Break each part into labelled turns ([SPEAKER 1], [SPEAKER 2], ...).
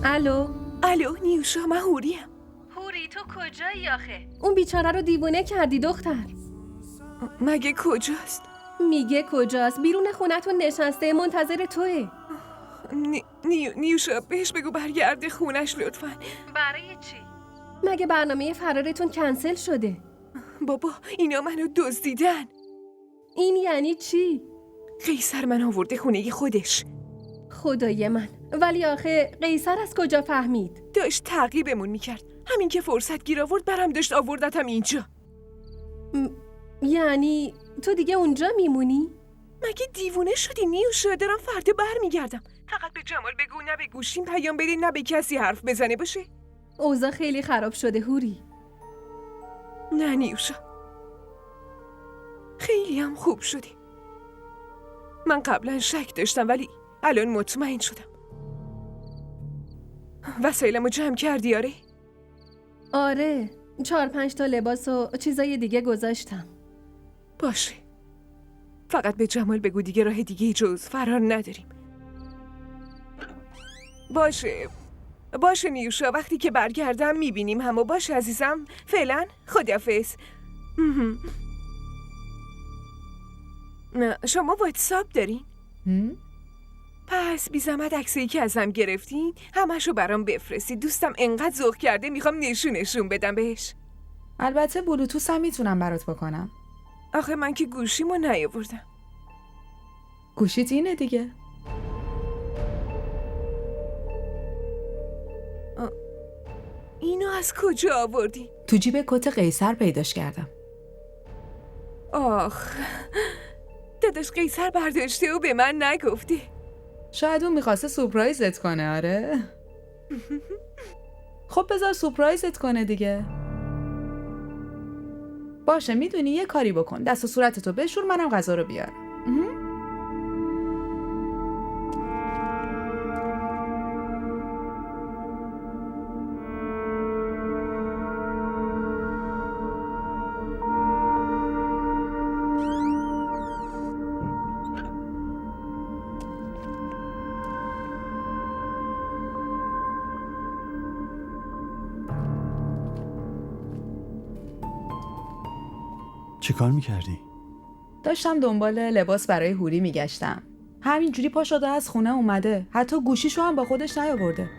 [SPEAKER 1] الو
[SPEAKER 2] نیوشا، من هوریم.
[SPEAKER 1] هوری تو کجایی آخه؟ اون بیچاره رو دیوونه کردی دختر.
[SPEAKER 2] مگه کجاست؟
[SPEAKER 1] میگه کجاست؟ بیرون خونتون نشسته منتظر توه.
[SPEAKER 2] نیوشا بهش بگو برگرده خونش لطفاً.
[SPEAKER 1] برای چی؟ مگه برنامه فرارتون کنسل شده؟
[SPEAKER 2] بابا اینا منو دزدیدن.
[SPEAKER 1] این یعنی چی؟
[SPEAKER 2] قیصر من آورده خونه خودش.
[SPEAKER 1] خدای من، ولی آخه قیصر از کجا فهمید؟
[SPEAKER 2] داشت تعقیبمون میکرد. همین که فرصت گیر آورد برام داشت آوردتم اینجا.
[SPEAKER 1] یعنی تو دیگه اونجا میمونی؟
[SPEAKER 2] مگه دیوونه شدی نیوشا؟ دارم فردا برمیگردم. فقط به جمال بگو نه به گوشیم پیام بده نه به کسی حرف بزنه باشه.
[SPEAKER 1] اوضاع خیلی خراب شده هوری.
[SPEAKER 2] نه نیوشا، خیلی هم خوب شدی. من قبلا شک داشتم ولی الان مطمئن شدم. وسایلمو جمع کردی آره؟
[SPEAKER 1] آره 4-5 تا لباس و چیزای دیگه گذاشتم.
[SPEAKER 2] باشه، فقط به جمال بگو دیگه راه دیگه جز فرار نداریم. باشه نیوشا، وقتی که برگردم میبینیم همو. باشه عزیزم، فعلا خداحافظ. شما واتساپ دارین؟ پس بی زحمت عکسایی که ازم گرفتین همشو برام بفرستید. دوستم انقدر ذوق کرده میخوام نشون بدم بهش.
[SPEAKER 3] البته بلوتوث هم میتونم برات بکنم.
[SPEAKER 2] آخه من که گوشیمو نیاوردم.
[SPEAKER 3] گوشیت اینه دیگه.
[SPEAKER 2] اینو از کجا آوردی؟
[SPEAKER 3] تو جیب کت قیصر پیداش کردم.
[SPEAKER 2] آخ، داداش قیصر برداشته و به من نگفتی.
[SPEAKER 3] شاید اون میخواسته سورپرایزت کنه. آره خب بذار سورپرایزت کنه دیگه. باشه میدونی یه کاری بکن، دست و صورتتو بشور منم غذا رو بیارم.
[SPEAKER 4] چه کار میکردی؟
[SPEAKER 3] داشتم دنبال لباس برای هوری میگشتم. همینجوری پا شده از خونه اومده، حتی گوشیشو هم با خودش نیاورده.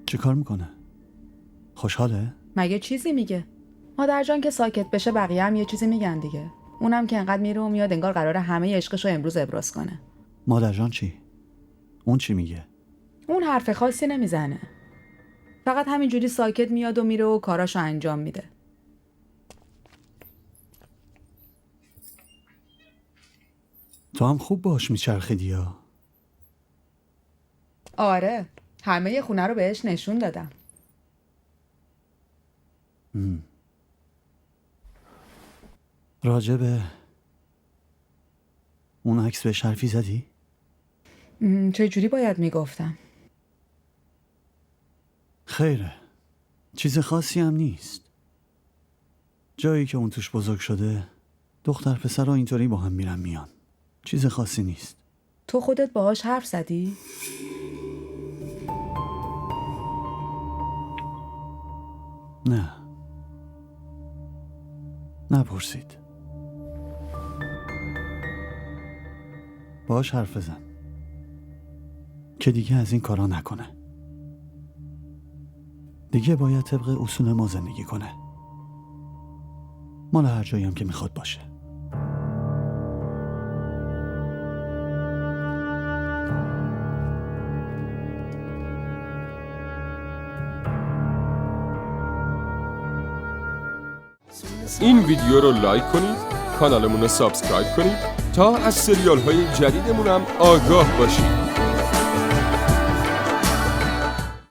[SPEAKER 4] چه کار میکنه؟ خوشحاله؟
[SPEAKER 3] مگه چیزی میگه؟ مادر جان که ساکت بشه بقیه هم یه چیزی میگن دیگه. اونم که انقدر میره و میاد انگار قراره همه عشقشو امروز ابراز کنه.
[SPEAKER 4] مادر جان چی؟ اون چی میگه؟
[SPEAKER 3] اون حرف خاصی نمیزنه. فقط همینجوری ساکت میاد و میره و کاراشو انجام میده.
[SPEAKER 4] تو هم خوب باش میچرخیدی یا؟
[SPEAKER 3] آره، همه خونه رو بهش نشون دادم.
[SPEAKER 4] راجبه اون عکس به حرفی زدی؟
[SPEAKER 3] چه جوری باید میگفتم؟
[SPEAKER 4] خیره، چیز خاصی هم نیست. جایی که اون توش بزرگ شده دختر پسرها اینطوری با هم میرن میان. چیز خاصی نیست.
[SPEAKER 3] تو خودت باهاش حرف زدی؟
[SPEAKER 4] نه، نپرسید. باهاش حرف بزن که دیگه از این کارا نکنه. دیگه باید طبق اصول ما زندگی کنه. مال هر جایی هم که میخواد باشه.
[SPEAKER 5] این ویدیو رو لایک کنید، کانالمون رو سابسکرایب کنید تا از سریال های جدیدمون هم آگاه باشید.